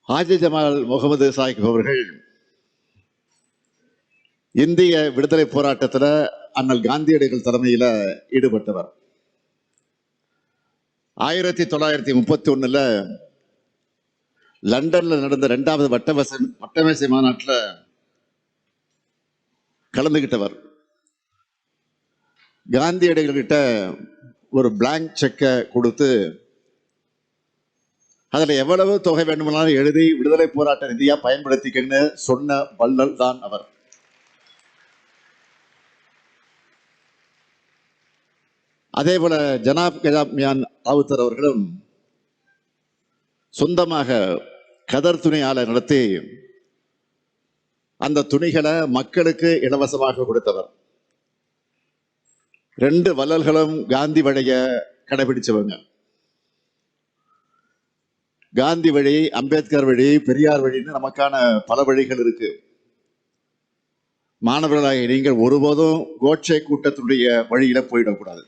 Haji Jamal Mohammed Sahib அவர்கள் இந்திய விடுதலை போராட்டத்தில் அண்ணல் காந்தியடிகள் தலைமையில் ஈடுபட்டவர். 1931 லண்டன்ல நடந்த 2வது வட்டமேசை மாநாட்டில் கலந்துகிட்டவர். காந்தியடிகள் கிட்ட ஒரு பிளாங்க் செக்கை கொடுத்து அதுல எவ்வளவு தொகை வேண்டுமானாலும் எழுதி விடுதலை போராட்ட நிதியா பயன்படுத்திக்கன்னு சொன்ன வள்ளல் தான் அவர். அதே போல ஜனாப் கஜாப் மியான் ராவுத்தர் அவர்களும் சொந்தமாக கதர் துணி ஆலை நடத்தி அந்த துணிகளை மக்களுக்கு இலவசமாக கொடுத்தவர். 2 வள்ளல்களும் காந்தி வழிய கடைபிடிச்சவங்க. காந்தி வழி, அம்பேத்கர் வழி, பெரியார் வழின்னு நமக்கான பல வழிகள் இருக்கு. மாணவர்களாக நீங்கள் ஒருபோதும் கோட்சே கூட்டத்துடைய வழியில போயிடக்கூடாது.